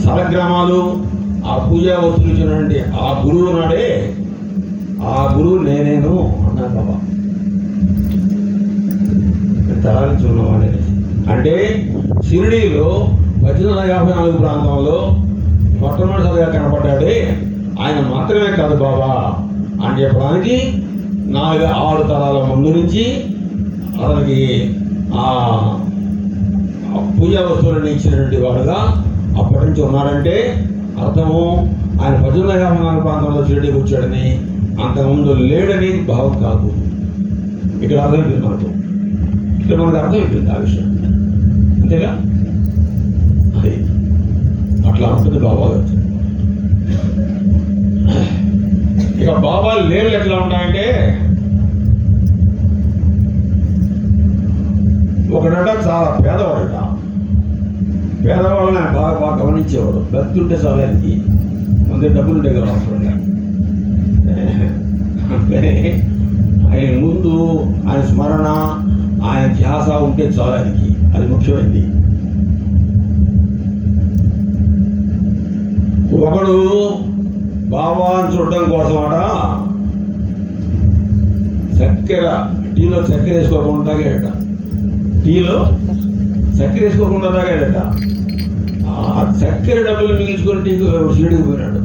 సాలగ్రామాలు ఆ పూజా వస్తువులు ఇచ్చినటువంటి ఆ గురువు నాడే ఆ గురువు నేనేను అన్నారు బాబా. తరాలించుకున్నామని అంటే షిరిడీలో 1854 ప్రాంతంలో మొట్టమొదటిసారిగా కనపడ్డాడే ఆయన మాత్రమే కాదు బాబా అని చెప్పడానికి 4-6 తరాల ముందు నుంచి అతనికి ఆ పూజా వస్తువులను ఇచ్చినటువంటి వాడుగా అప్పటి నుంచి ఉన్నాడంటే అర్థము ఆయన 1854 ప్రాంతంలో షిరిడీకి వచ్చాడని, అంతకుముందు లేడని భావం కాదు. ఇక్కడ అర్థమైంది మనకు, ఇక్కడ మనకు అర్థమైపోయింది ఆ విషయం, అంతేగా. అది అట్లా ఉంటుంది బాబా గారు. ఇక బాబా లేళ్ళు ఎట్లా ఉంటాయంటే, ఒకడట చాలా పేదవాడట. పేదవాళ్ళని ఆయన బాగా గమనించేవాడు. బతుంటే సమయానికి ముందే డబ్బులు ఉంటే కదా అవసరంగా. అంటే ఆయన ముందు ఆయన స్మరణ, ఆయన ధ్యాస ఉంటే చాలు ఆయనకి, అది ముఖ్యమైనది. ఒకడు బాబాను చూడటం కోసం అట చక్కెర, టీలో చక్కెర వేసుకోకుండా తాగాడట. టీలో చక్కెర వేసుకోకుండా తాగాడట. ఆ చక్కెర డబ్బులు మిగిల్చుకొని టీకు షిరిడీకి పోయినాడు.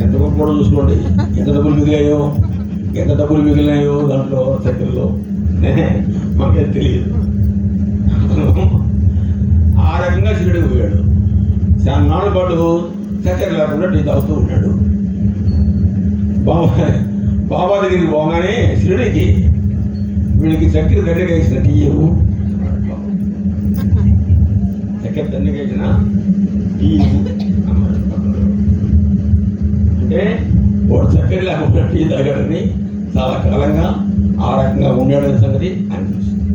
ఎంత గొప్ప చూసుకోండి, ఎంత డబ్బులు మిగిలాయో, ఎంత డబ్బులు మిగిలినాయో దాంట్లో చక్కెరలో మనకేం తెలియదు. ఆ రకంగా షిరిడీకి పోయాడు. చాలా నాడు పాటు చక్కెర లేకుండా టీ తాగుతూ ఉన్నాడు. బాబా దగ్గరికి పోగానే షిరిడీకి వీడికి చక్కెర దండగా వేసిన టీ ఇవ్వు, చక్కెర దండగా వేసిన టీ అంటే వాడు చక్కెర లేకుండా టీ తాగాడని చాలా కాలంగా ఆ రకంగా ఉన్నాడనే సంగతి అనిపిస్తుంది.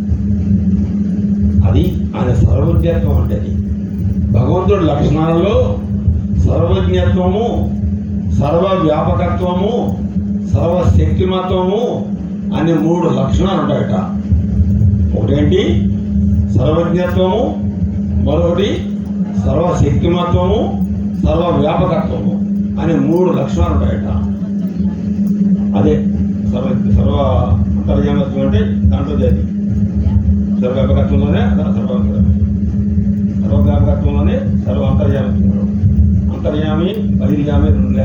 అది ఆయన సర్వజ్ఞత్వం అంటే. భగవంతుడి లక్షణాలలో సర్వజ్ఞత్వము, సర్వ వ్యాపకత్వము, సర్వశక్తిమత్వము అనే 3 లక్షణాలు ఉంటాయట. ఒకటేంటి సర్వజ్ఞత్వము, మరొకటి సర్వశక్తిమత్వము, సర్వ వ్యాపకత్వము అనే 3 లక్షణాలు ఉంటాయట. అదే సర్వ అంతర్యామత్వం అంటే దాంట్లో అది సర్వవ్యాపకత్వంలోనే సర్వవ్యాపకత్వంలోనే సర్వ అంతర్యామత్వం. అంతర్యామి బహిర్యామి 2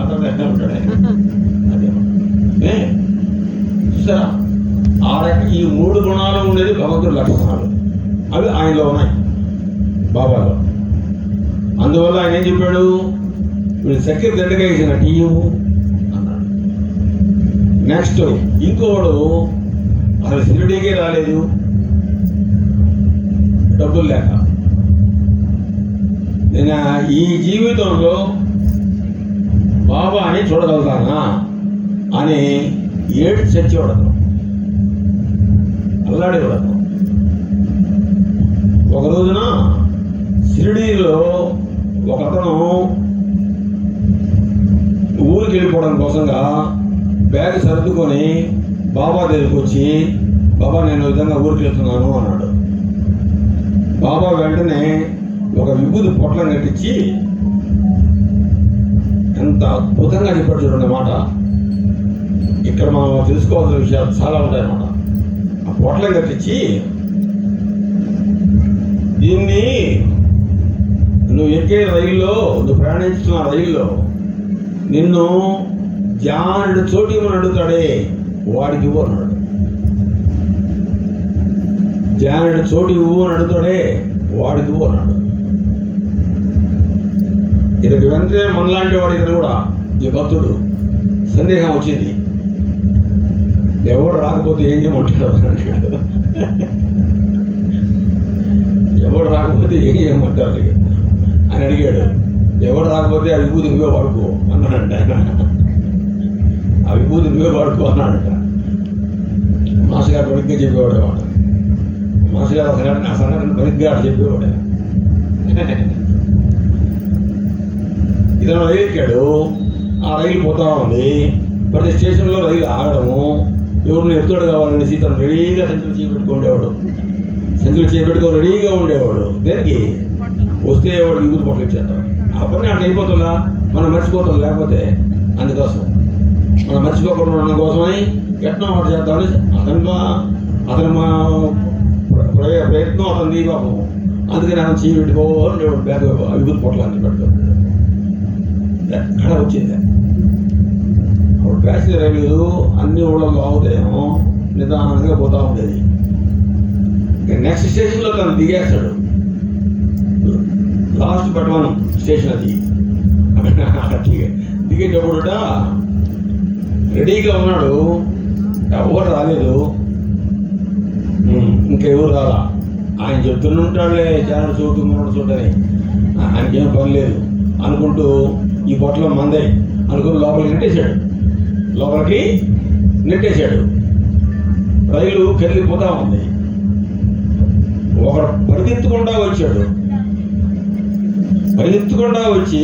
అంతర్యామి ఉంటాడు ఆయన. అదే చూసారా, ఆ రకం ఈ 3 గుణాలు ఉండేది భగవంతుడి లక్షణాలు. అవి ఆయనలో ఉన్నాయి, బాబాలో. అందువల్ల ఆయన ఏం చెప్పాడు, వీళ్ళు చక్కెర దండగా వేసిన టీ అన్నాడు. నెక్స్ట్ ఇంకోడు అసలు షిరిడీకే రాలేదు డబ్బులు లేక. నేను ఈ జీవితంలో బాబాని చూడగలుగుతానా అని ఏడు చచ్చేవాడను, అల్లాడేవాడను. ఒక రోజున షిరిడీలో ఒక అతను ఊరికి వెళ్ళిపోవడం కోసంగా బ్యాగ్ సర్దుకొని బాబా దగ్గరికి వచ్చి, బాబా నేను విధంగా ఊరికి వెళ్తున్నాను అన్నాడు. బాబా వెంటనే ఒక విభూతి పొట్లం కట్టించి, ఎంత అద్భుతంగా చెప్పాడు చూడండి మాట. ఇక్కడ మనం తెలుసుకోవాల్సిన విషయాలు చాలా ఉంటాయన్నమాట. ఆ పొట్లం కట్టించి, దీన్ని నువ్వు ఎక్కే రైల్లో, నువ్వు ప్రయాణిస్తున్న రైల్లో నిన్ను జానుడు చోటు ఇవ్వని అడుగుతాడే వాడికి ఇవ్వు అన్నాడు. జానుడు చోటు ఇవ్వు అని అడుగుతాడే వాడికి ఇవ్వు అన్నాడు. ఇతనికి వెంటనే మనలాంటి వాడు ఇతను కూడా, ఈ భక్తుడు సందేహం వచ్చింది, ఎవడు రాకపోతే ఏం చేయమంటాడు అన్నాడు. ఎవడు రాకపోతే ఏం చేయమంటారు అని అడిగాడు. ఎవడు రాకపోతే ఆ విభూతి నువ్వే వాడుకో అన్నాడంట ఆయన. ఆ విభూతి నువ్వే వాడుకో అన్నాడంట. మాస్ గారు పరిగ్గా చెప్పేవాడు మాట. మాస్ గారు ఆ సంఘటన పరిగ్గా చెప్పేవాడు. ఇతను రైలు ఎక్కాడు, ఆ రైలు పోతా ఉంది. ప్రతి స్టేషన్లో రైలు ఆగడము, ఎవరిని ఎత్తుడు కావాలనేసి తను రెడీగా సంచులు చేపెట్టుకునేవాడు. సంచులు చేపెట్టుకో రెడీగా ఉండేవాడు. దేనికి వస్తే వాడు విభూతి పొట్లు ఇచ్చేద్దాం. ఆ పని అట్లా అయిపోతుందా, మనం మర్చిపోతాం. లేకపోతే అందుకోసం మనం మర్చిపోకుండా ఉండడం కోసమని ఎట్నో ఒకటి చేద్దామని అతను మా ప్రయత్నం అతను పాపం. అందుకని ఆయన చేయి పెట్టుకోవాలి బ్యాగ్ విభూతి పొట్లు అన్ని పెట్టుకోవాలి. ఎక్కడ వచ్చింది అప్పుడు ప్యాసింజర్ రైలు అన్ని ఊళ్ళలో అవుతాయేమో, నిదానంగా పోతా ఉండేది. నెక్స్ట్ స్టేషన్లో తను దిగేస్తాడు. లాస్ట్ పట్వానం స్టేషన్ అది. దిగేటప్పుడు రెడీగా ఉన్నాడు, ఎవరు రాలేదు, ఇంకెవరు రాలా. ఆయన చెప్తుంటాడులే చాలా చోటు మూడు చోటని, ఆయనకేం పని లేదు అనుకుంటూ ఈ పొట్టలో మందే అనుకుని లోపలికి నెట్టేశాడు. రైలు కదిలిపోతా ఉంది. ఒకడు పరిగెత్తుకుండా వచ్చి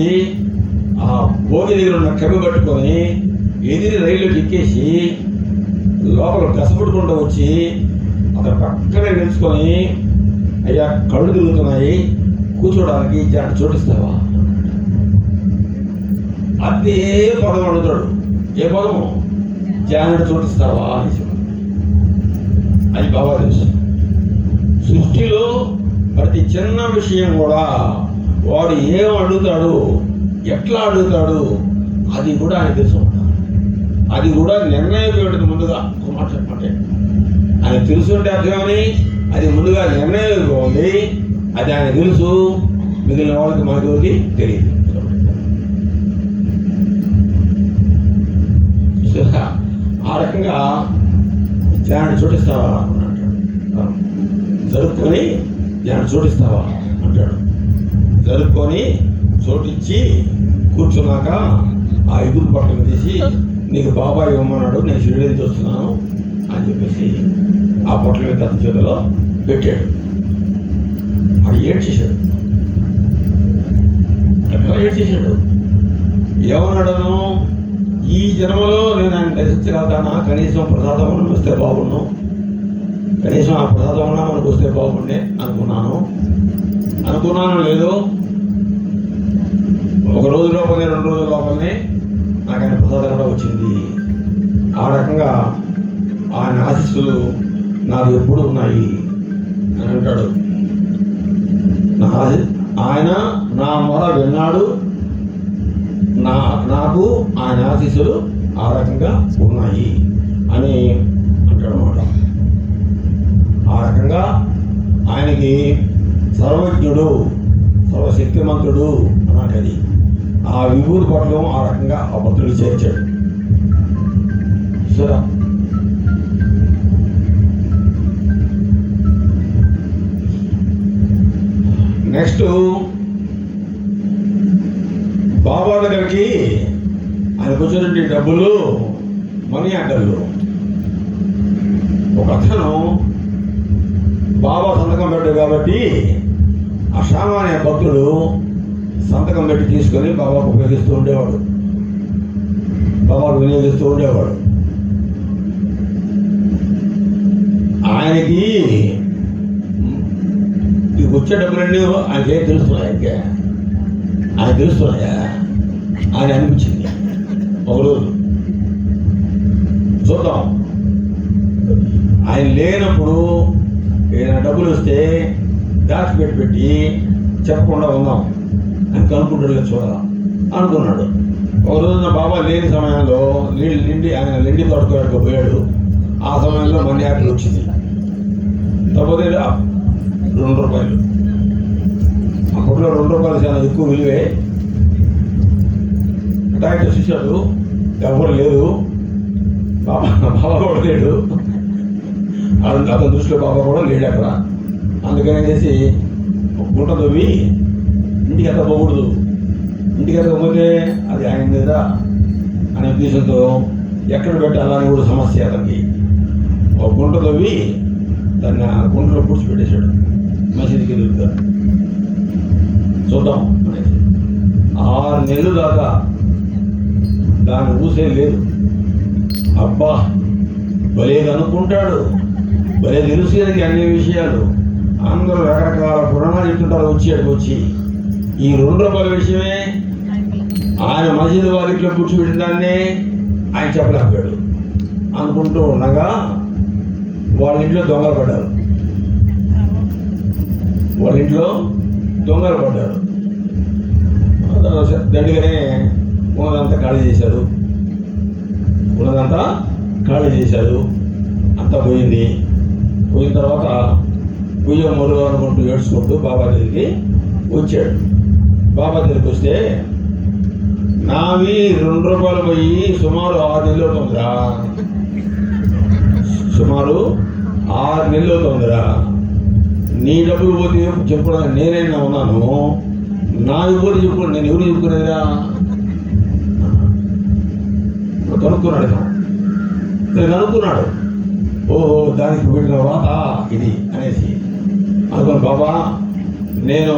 ఆ భోగి దగ్గర ఉన్న కమ్మి పట్టుకొని ఎదిరి రైలుకి ఎక్కేసి లోపల గసపడుకుంటూ వచ్చి అతను పక్కనే నిలుచుకొని, అయ్యా కళ్ళు తిరుగుతున్నాయి, కూర్చోడానికి జాంటి చోటిస్తావా? అదే పదం అడుగుతాడు. ఏ పదము? జానటి చోటిస్తావా అని. అది బాబా తెలుసు. సృష్టిలో ప్రతి చిన్న విషయం కూడా వాడు ఏం అడుగుతాడు, ఎట్లా అడుగుతాడు, అది కూడా ఆయన తెలుసు. అది కూడా నిర్ణయం ముందుగా ఒక మాట చెప్పండి. ఆయన తెలుసుంటే అర్థమని అది ముందుగా నిర్ణయం ఉంది. అది ఆయన తెలుసు, మిగిలిన వాళ్ళకి మనకి తెలియదు. ఆ రకంగా ధ్యానం చోటిస్తావా అంటాడు. జరుపుకొని ధ్యానం చోటిస్తావా అంటాడు. జరుపుకొని చోటిచ్చి కూర్చున్నాక ఆ ఎగురు పక్కన తీసి, నీకు బాబాయ్ ఇవ్వమన్నాడు, నేను షిరిడీని చూస్తున్నాను అని చెప్పేసి ఆ పొట్ల మీద అతని చేతిలో పెట్టాడు. అది ఏడ్చేశాడు. ఎట్లా ఏడ్చేశాడు? ఏమన్నాడను? ఈ జన్మలో నేను ఆయన దర్శించగలుగుతానా? కనీసం ప్రసాదం వస్తే బాగుండు, కనీసం ఆ ప్రసాదం ఉన్నా మనకు వస్తే బాగుండే అనుకున్నాను. లేదు, ఒక రోజు లోపలనే 2 రోజుల లోపలనే నాకు ఆయన ప్రసాదం కూడా వచ్చింది. ఆ రకంగా ఆయన ఆశీస్సులు నాకు ఎప్పుడు ఉన్నాయి అని అంటాడు. ఆయన నా మొర విన్నాడు, నాకు ఆయన ఆశీస్సులు ఆ రకంగా ఉన్నాయి అని అంటాడు అన్నమాట. ఆ రకంగా ఆయనకి సర్వజ్ఞుడు, సర్వశక్తిమంతుడు అన్నట్టు అది. ఆ విభూతి పట్లం ఆ రకంగా ఆ భక్తుడికి చేర్చాడు. సరే, నెక్స్ట్ బాబా దగ్గరికి ఆయనకు వచ్చినటువంటి డబ్బులు, మనీ ఆర్డర్లు. ఒక అతను బాబా సంతకం పెట్టాడు కాబట్టి ఆ శ్యామ అనే భక్తుడు సంతకం పెట్టి తీసుకొని బాబాకు ఉపయోగిస్తూ ఉండేవాడు, బాబాకు వినియోగిస్తూ ఉండేవాడు. ఆయనకి వచ్చే డబ్బులన్నీ ఆయనకేం తెలుస్తున్నాయి, ఆయన తెలుస్తున్నాయా అని అనిపించింది. ఒకరోజు చూద్దాం, ఆయన లేనప్పుడు ఏదైనా డబ్బులు వస్తే దాచిపెట్టి చెప్పకుండా ఉందాం అని కనుక్కుంటాడు, చూడాలి అనుకున్నాడు. ఒకరోజు నా బాబా లేని సమయంలో ఆయన నిండి తోడుకోవడానికి పోయాడు. ఆ సమయంలో మనీ ఆర్డర్ వచ్చింది. తప్పదే ₹2. అప్పట్లో ₹2 చాలా ఎక్కువ విలువే. డాక్టర్ చూశాడు, ఎవరు లేరు, బాబా కూడా లేడు, అతని దృష్టిలో బాబా కూడా లేడు అక్కడ. అందుకని చేసి గుంట తవ్వి ఇంటికి ఎత్తపోకూడదు, ఇంటికి ఎత్తకపోతే అది ఆయన మీద అనే ఉద్దేశంతో ఎక్కడ పెట్టాలని కూడా సమస్య అతనికి. ఒక గుంట తవ్వి దాన్ని ఆ గుంటలో పూడ్చిపెట్టేశాడు, మసీదుకి ఎదురుతాడు. చూద్దాం అనేసి 6 నెలలు దాకా దాన్ని ఊసే లేదు. అబ్బా భలేది అనుకుంటాడు, భలే తెలుసు అన్ని విషయాలు. అందరూ రకరకాల పురాణాలు చెప్తుంటారు వచ్చి ఈ 2 రూపాయల విషయమే ఆయన మసీదు వారిలో కూర్చోబెట్టిన దాన్ని ఆయన చెప్పలేకపోయాడు. అనుకుంటూ ఉండగా వాళ్ళ ఇంట్లో దొంగలు పడ్డారు. దండిగానే ఉన్నదంతా ఖాళీ చేశారు. అంతా పోయిన తర్వాత గుయ్య మొరు అనుకుంటూ ఏడ్చుకుంటూ బాబా దగ్గరికి వచ్చాడు. బాబా దగ్గరికి వస్తే నావి 2 రూపాయలు పోయి సుమారు 6 నెలలు అవుతుందిరా. నీ డబ్బులు పోతే చెప్పుకోవడానికి నేనైనా ఉన్నాను, నావి పోతే చెప్పుకోండి, నేను ఎవరు చెప్పుకునేదా కనుక్కున్నాడు. ఓహో, దానికి పెట్టిన వాత ఇది అనేసి అనుకుని, బాబా నేను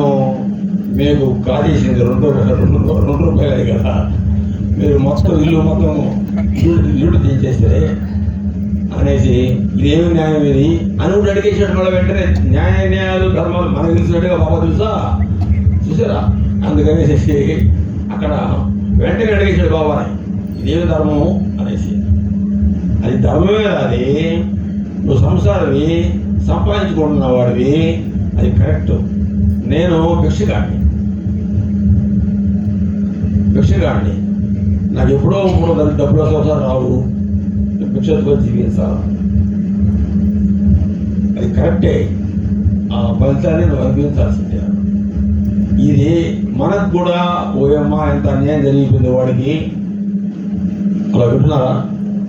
మీకు కాజేసింది 2 రూపాయలే కదా, మీరు మొత్తం ఇల్లు మొత్తం లూటు తీసేస్తే అనేసి ఇదేమి న్యాయం ఇది అని కూడా అడిగేసాడు. మళ్ళీ వెంటనే న్యాయాలు ధర్మాలు మనకు తెలిసినట్టుగా బాబా చూసారా, అందుకనేసి అక్కడ వెంటనే అడిగేసాడు బాబాని, ఇదేమి ధర్మము అనేసి. అది ధర్మమే కదా, అది నువ్వు సంసారవి సంపాదించుకుంటున్న వాడివి, అది కరెక్ట్. నేను భిక్షగాడిని, నాకు ఎప్పుడో డబ్బులు సంసారం రావు, భిక్షతో జీవించాలి, అది కరెక్టే. ఆ ఫలితాన్ని నువ్వు అనుభవించాల్సిందే. ఇది మనకు కూడా ఓయమ్మ ఎంత అన్యాయం జరిగిపోయింది వాడికి, అలా వింటున్నారా,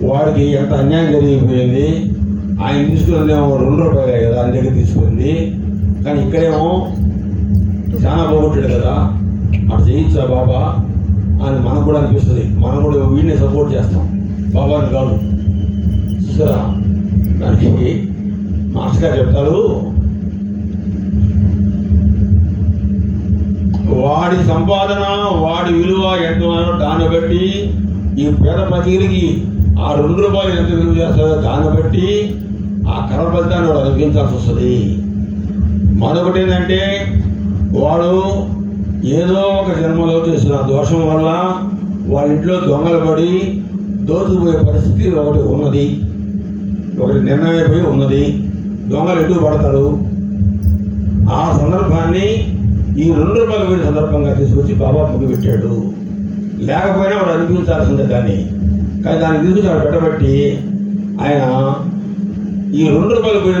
వాడికి ఎంత అన్యాయం జరిగిపోయింది. ఆయన తీసుకునేదేమో 2 రూపాయలే కదా ఆయన దగ్గర తీసుకుంది, కానీ ఇక్కడేమో చాలా పోగొట్టాడు కదా, అటు చేయించా బాబా అని మనకు కూడా అనిపిస్తుంది. మనం కూడా వీడిని సపోర్ట్ చేస్తాం, బాబాని కాదు. చూసారా, దానికి మాస్టర్ గారు చెప్తారు, వాడి సంపాదన వాడి విలువ ఎంత ఉన్నాయో దాన్ని బట్టి ఈ పేద ప్రజలకి ఆ 2 రూపాయలు ఎంత విలువ చేస్తారో దాన్ని బట్టి ఆ కర్మ ఫలితాన్ని వాడు అనుభవించాల్సి వస్తుంది. మరొకటి ఏంటంటే, వాడు ఏదో ఒక జన్మలో చేసిన దోషం వల్ల వాళ్ళ ఇంట్లో దొంగలు పడి దోచుకుపోయే పరిస్థితి ఒకటి నిర్ణయమైపోయి ఉన్నది. దొంగలు ఎటు పడతారు. ఆ సందర్భాన్ని ఈ 2 రూపాయల వీడి సందర్భంగా తీసుకొచ్చి బాబా ముగిపెట్టాడు. లేకపోయినా వాడు అనిపించాల్సిందే దాన్ని, కానీ దాన్ని తీసుకొచ్చి వాడు పెట్టబట్టి ఆయన ఈ 2 రూపాయలు పోయిన